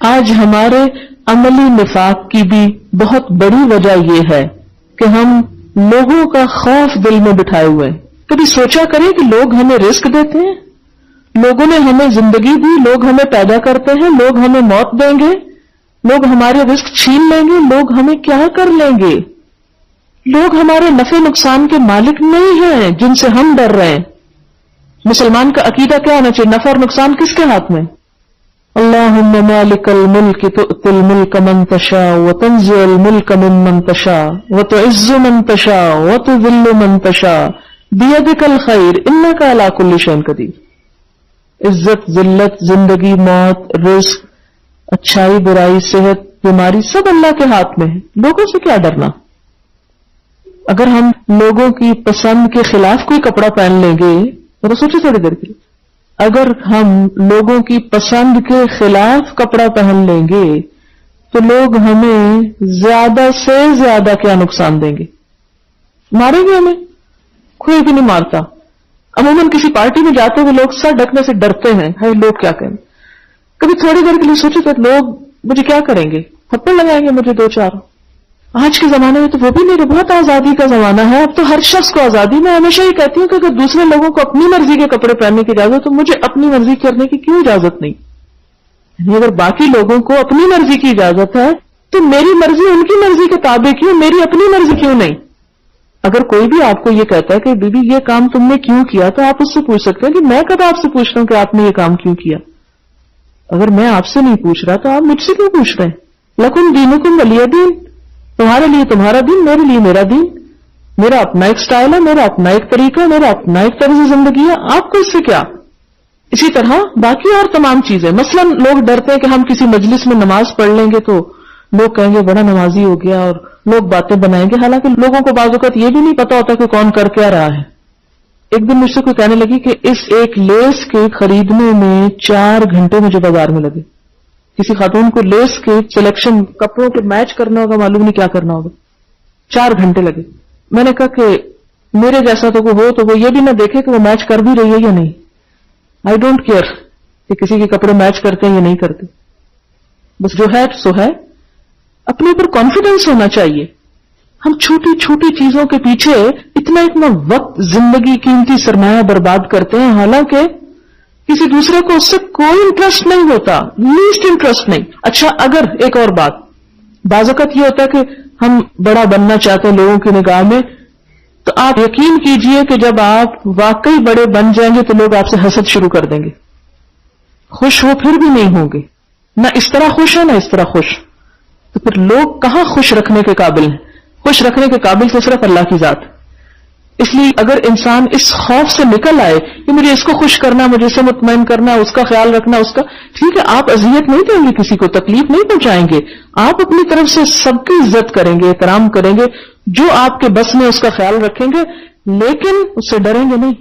آج ہمارے عملی نفاق کی بھی بہت بڑی وجہ یہ ہے کہ ہم لوگوں کا خوف دل میں بٹھائے ہوئے ہیں. کبھی سوچا کریں کہ لوگ ہمیں رزق دیتے ہیں, لوگوں نے ہمیں زندگی دی, لوگ ہمیں پیدا کرتے ہیں, لوگ ہمیں موت دیں گے, لوگ ہمارے رزق چھین لیں گے, لوگ ہمیں کیا کر لیں گے. لوگ ہمارے نفع نقصان کے مالک نہیں ہیں جن سے ہم ڈر رہے ہیں. مسلمان کا عقیدہ کیا ہونا چاہیے؟ نفع اور نقصان کس کے ہاتھ میں؟ اللہم مالک الملک تؤتی الملک من تشاء وتنزع الملک ممن تشاء وتعز من تشاء وتذل من تشاء بیدک الخیر انک علی کل شیء قدیر. عزت, ذلت, زندگی, موت, رزق, اچھائی, برائی, صحت, بیماری سب اللہ کے ہاتھ میں ہے. لوگوں سے کیا ڈرنا؟ اگر ہم لوگوں کی پسند کے خلاف کوئی کپڑا پہن لیں گے, تو سوچیں تھوڑی دیر کے لیے, اگر ہم لوگوں کی پسند کے خلاف کپڑا پہن لیں گے تو لوگ ہمیں زیادہ سے زیادہ کیا نقصان دیں گے؟ ماریں گے ہمیں؟ کوئی بھی نہیں مارتا. عموماً کسی پارٹی میں جاتے ہوئے لوگ سر ڈھکنے سے ڈرتے ہیں, ہے لوگ کیا کہیں. کبھی تھوڑی دیر کے لیے سوچے کہ لوگ مجھے کیا کریں گے, تھپڑ لگائیں گے مجھے 2-4. آج کے زمانے میں تو وہ بھی نہیں رہا, بہت آزادی کا زمانہ ہے اب تو, ہر شخص کو آزادی. میں ہمیشہ یہ کہتی ہوں کہ اگر دوسرے لوگوں کو اپنی مرضی کے کپڑے پہننے کی اجازت تو مجھے اپنی مرضی کرنے کی کیوں اجازت نہیں؟ یعنی اگر باقی لوگوں کو اپنی مرضی کی اجازت ہے تو میری مرضی ان کی مرضی کے تابع کیوں, میری اپنی مرضی کیوں نہیں؟ اگر کوئی بھی آپ کو یہ کہتا ہے کہ بی بی یہ کام تم نے کیوں کیا, تو آپ اس سے پوچھ سکتے ہیں کہ میں کب آپ سے پوچھ رہا ہوں کہ آپ نے یہ کام کیوں کیا. اگر میں آپ سے نہیں پوچھ رہا تو آپ مجھ سے کیوں پوچھ رہے ہیں؟ لکم دینکم ولی دین, تمہارے لیے تمہارا دین, میرے لیے میرا دین. میرا اپنا ایک سٹائل ہے, میرا اپنا ایک طریقہ ہے, میرا اپنا ایک طرز زندگی ہے, آپ کو اس سے کیا؟ اسی طرح باقی اور تمام چیزیں. مثلا لوگ ڈرتے ہیں کہ ہم کسی مجلس میں نماز پڑھ لیں گے تو لوگ کہیں گے بڑا نمازی ہو گیا, اور لوگ باتیں بنائیں گے, حالانکہ لوگوں کو بعض اوقات یہ بھی نہیں پتا ہوتا کہ کون کر کیا رہا ہے. ایک دن مجھ سے کوئی کہنے لگی کہ اس ایک لیس کے خریدنے میں 4 گھنٹے مجھے بازار میں لگے. کسی خاتون کو لیس کے سلیکشن کپڑوں کے میچ کرنا ہوگا, معلوم نہیں کیا کرنا ہوگا, 4 گھنٹے لگے. میں نے کہا کہ میرے جیسا تو کوئی ہو تو وہ یہ بھی نہ دیکھے کہ وہ میچ کر بھی رہی ہے یا نہیں. آئی ڈونٹ کیئر کہ کسی کے کپڑے میچ کرتے ہیں یا نہیں کرتے, بس جو ہے سو ہے. اپنے اوپر کانفیڈنس ہونا چاہیے. ہم چھوٹی چھوٹی چیزوں کے پیچھے اتنا وقت, زندگی, قیمتی سرمایہ برباد کرتے ہیں, حالانکہ کسی دوسرے کو اس سے کوئی انٹرسٹ نہیں ہوتا, لیسٹ انٹرسٹ نہیں. اچھا اگر ایک اور بات, بعض اوقات یہ ہوتا ہے کہ ہم بڑا بننا چاہتے ہیں لوگوں کی نگاہ میں, تو آپ یقین کیجئے کہ جب آپ واقعی بڑے بن جائیں گے تو لوگ آپ سے حسد شروع کر دیں گے. خوش ہو پھر بھی نہیں ہوں گے, نہ اس طرح خوش ہے نہ اس طرح خوش. تو پھر لوگ کہاں خوش رکھنے کے قابل ہیں؟ خوش رکھنے کے قابل تو صرف اللہ کی ذات. اس لیے اگر انسان اس خوف سے نکل آئے کہ مجھے اس کو خوش کرنا, مجھے اسے مطمئن کرنا, اس کا خیال رکھنا, اس کا, ٹھیک ہے آپ اذیت نہیں دیں گے, کسی کو تکلیف نہیں پہنچائیں گے, آپ اپنی طرف سے سب کی عزت کریں گے, احترام کریں گے, جو آپ کے بس میں اس کا خیال رکھیں گے, لیکن اس سے ڈریں گے نہیں.